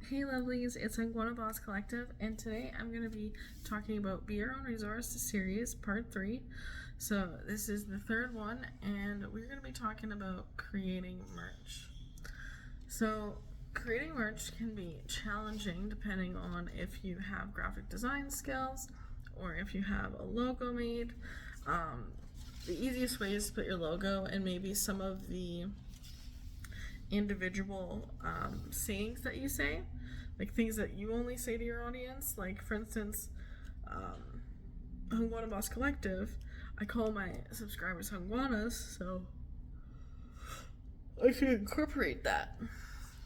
Hey lovelies, it's Iguana Boss Collective, and today I'm going to be talking about Be Your Own Resource series part 3. So this is the third one, and we're going to be talking about creating merch. So creating merch can be challenging depending on if you have graphic design skills or if you have a logo made. The easiest way is to put your logo and maybe some of the individual sayings that you say, like things that you only say to your audience. Like, for instance, Hungwana Boss Collective, I call my subscribers Hungwanas, so I should incorporate that.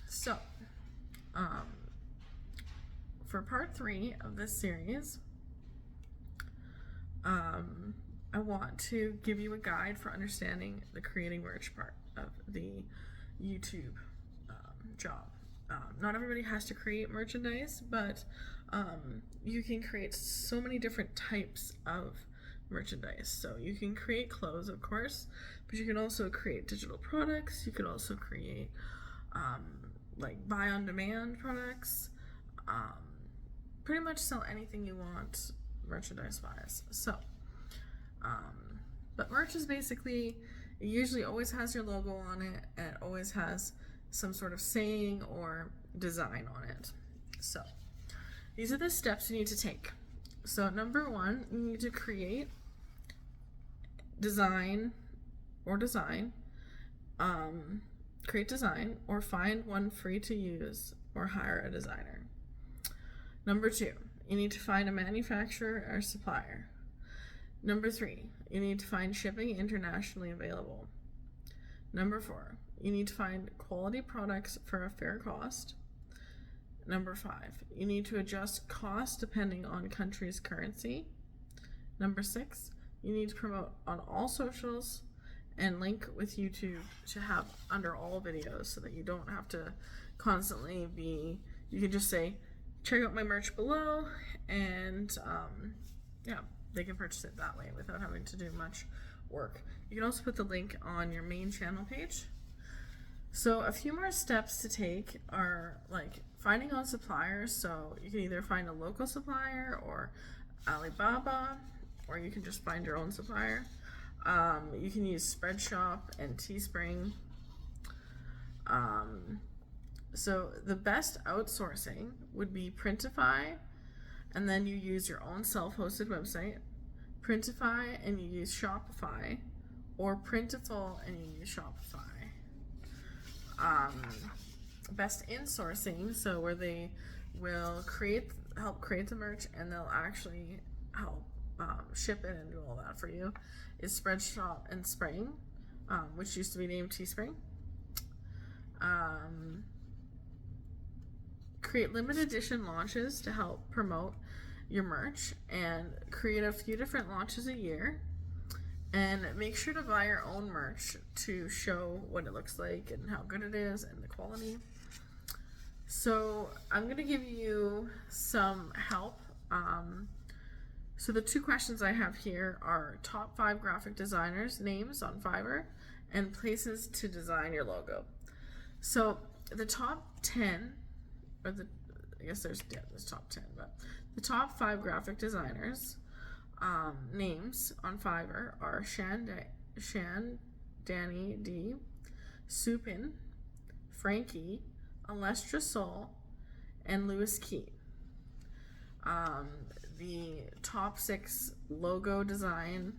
So, for part 3 of this series, I want to give you a guide for understanding the creating merch part of the YouTube job. Not everybody has to create merchandise, but you can create so many different types of merchandise. So you can create clothes, of course, but you can also create digital products. You can also create like buy on demand products. Pretty much sell anything you want merchandise wise. So but merch is basically, it usually always has your logo on it, and it always has some sort of saying or design on it. So these are the steps you need to take. So number 1, you need to create design, create design or find one free to use or hire a designer. Number 2, you need to find a manufacturer or supplier. Number 3, you need to find shipping internationally available. Number 4, you need to find quality products for a fair cost. Number 5, you need to adjust cost depending on country's currency. Number 6, you need to promote on all socials and link with YouTube to have under all videos so that you don't have to constantly you can just say, check out my merch below, and they can purchase it that way without having to do much work. You can also put the link on your main channel page. So a few more steps to take are like finding on suppliers. So you can either find a local supplier or Alibaba, or you can just find your own supplier. You can use Spreadshop and Teespring. So the best outsourcing would be Printify, and then you use your own self-hosted website, Printify, and you use Shopify, or Printful and you use Shopify. Best insourcing, so where they will help create the merch and they'll actually help ship it and do all that for you, is Spreadshop and Spring, which used to be named Teespring. Create limited edition launches to help promote your merch, and create a few different launches a year, and make sure to buy your own merch to show what it looks like and how good it is and the quality. So I'm going to give you some help. So the 2 questions I have here are top 5 graphic designers' names on Fiverr and places to design your logo. So the top 10, or there's top 10, but the top 5 graphic designers names on Fiverr are Danny D, Supin, Frankie, Alestra Soul, and Lewis Key. The top 6 logo design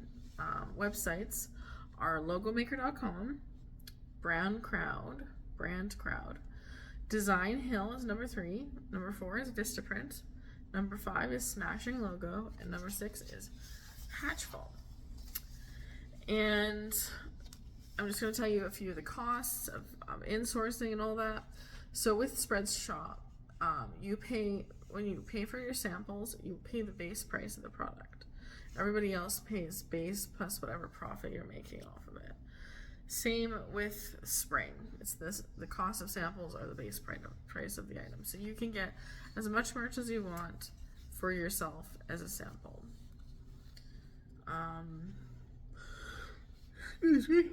websites are logomaker.com, Brand Crowd, Design Hill is number 3, number 4 is Vistaprint, number 5 is Smashing Logo, and number 6 is Hatchful. And I'm just going to tell you a few of the costs of insourcing and all that. So with Spreadshop, when you pay for your samples, you pay the base price of the product. Everybody else pays base plus whatever profit you're making off of it. Same with Spring. It's the cost of samples are the base price of the item. So you can get as much merch as you want for yourself as a sample. Excuse me.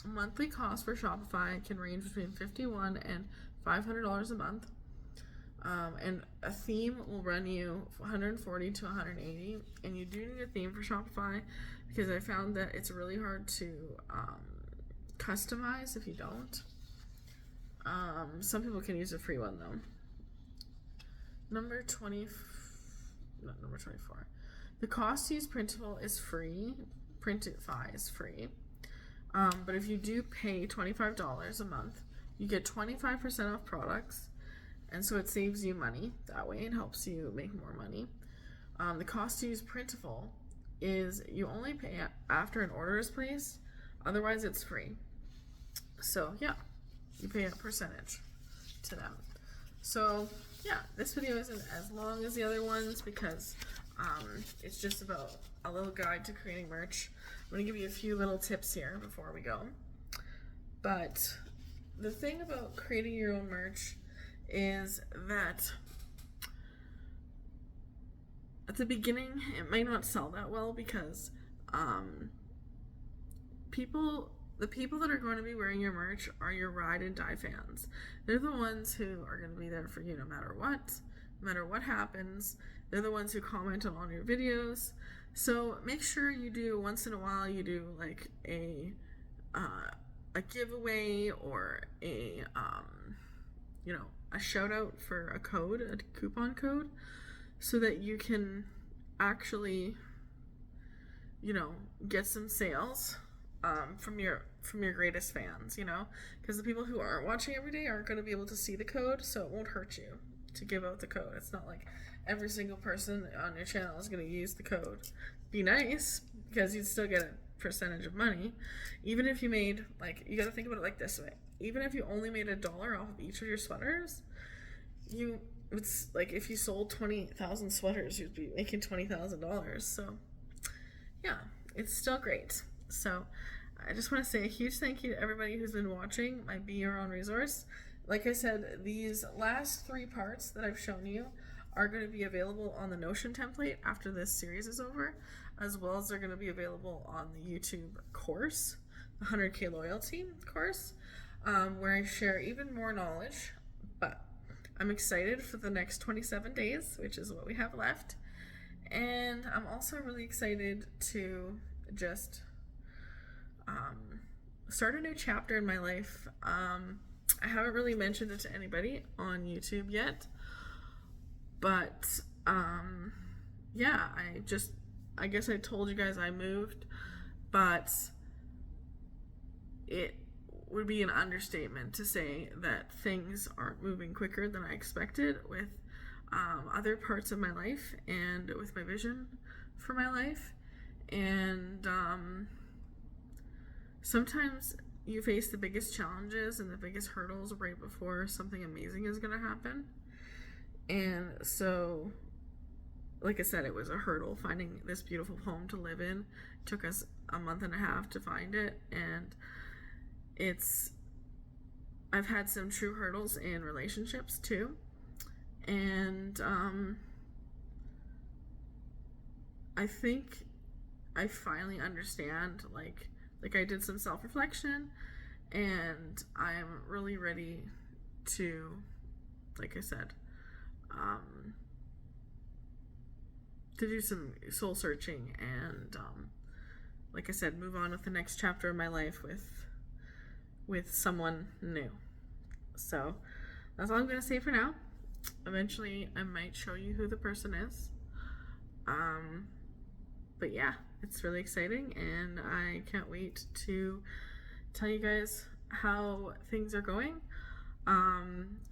Monthly cost for Shopify can range between $51 and $500 a month. And a theme will run you $140 to $180, and you do need a theme for Shopify because I found that it's really hard to customize if you don't. Some people can use a free one though. Number 24. The cost to use Printful is free. Printify is free. But if you do pay $25 a month, you get 25% off products. And so it saves you money that way and helps you make more money. The cost to use Printful is you only pay after an order is placed. Otherwise, it's free. So yeah, you pay a percentage to them. So yeah, this video isn't as long as the other ones because it's just about a little guide to creating merch. I'm going to give you a few little tips here before we go. But the thing about creating your own merch is that at the beginning it might not sell that well because the people that are going to be wearing your merch are your ride and die fans. They're the ones who are going to be there for you no matter what happens. They're the ones who comment on all your videos. So make sure you do, once in a while, you do like a giveaway or a shout out for a code, a coupon code, so that you can actually, get some sales from your greatest fans, because the people who aren't watching every day aren't going to be able to see the code, so it won't hurt you to give out the code. It's not like every single person on your channel is going to use the code. Be nice, because you'd still get a percentage of money. Even if you made, you got to think about it like this way. Even if you only made $1 off of each of your sweaters, it's like if you sold 20,000 sweaters, you'd be making $20,000. So yeah, it's still great. So I just want to say a huge thank you to everybody who's been watching my Be Your Own Resource. Like I said, these last 3 parts that I've shown you are going to be available on the Notion template after this series is over, as well as they're going to be available on the YouTube course, the 100K Loyalty course, where I share even more knowledge. But I'm excited for the next 27 days, which is what we have left. And I'm also really excited to just start a new chapter in my life. I haven't really mentioned it to anybody on YouTube yet, but yeah, I guess I told you guys I moved, but it would be an understatement to say that things aren't moving quicker than I expected with other parts of my life and with my vision for my life. And sometimes you face the biggest challenges and the biggest hurdles right before something amazing is going to happen. And so, like I said, it was a hurdle finding this beautiful home to live in. It took us a month and a half to find it, and I've had some true hurdles in relationships too. And I think I finally understand, like I did some self-reflection, and I'm really ready to, like I said, to do some soul searching and, like I said, move on with the next chapter of my life with someone new. So that's all I'm going to say for now. Eventually I might show you who the person is. But yeah, it's really exciting, and I can't wait to tell you guys how things are going.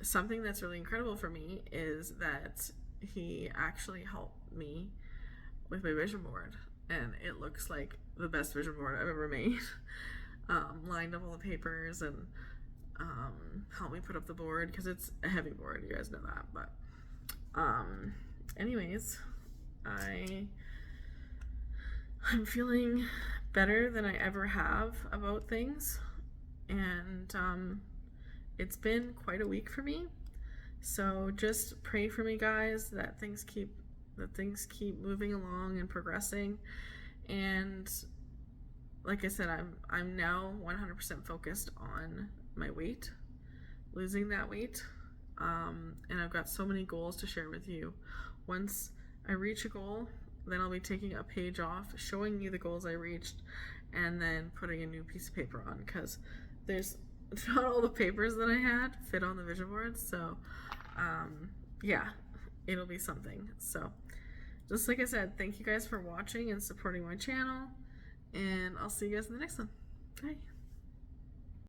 Something that's really incredible for me is that he actually helped me with my vision board, and it looks like the best vision board I've ever made. Lined up all the papers and helped me put up the board, because it's a heavy board, you guys know that. But anyways, I'm feeling better than I ever have about things, and it's been quite a week for me. So just pray for me, guys, that things keep moving along and progressing. And like I said, I'm now 100% focused on my weight losing that weight. And I've got so many goals to share with you. Once I reach a goal, then I'll be taking a page off, showing you the goals I reached, and then putting a new piece of paper on, because there's not all the papers that I had fit on the vision board. So yeah, it'll be something. So just like I said, thank you guys for watching and supporting my channel, and I'll see you guys in the next one. Bye.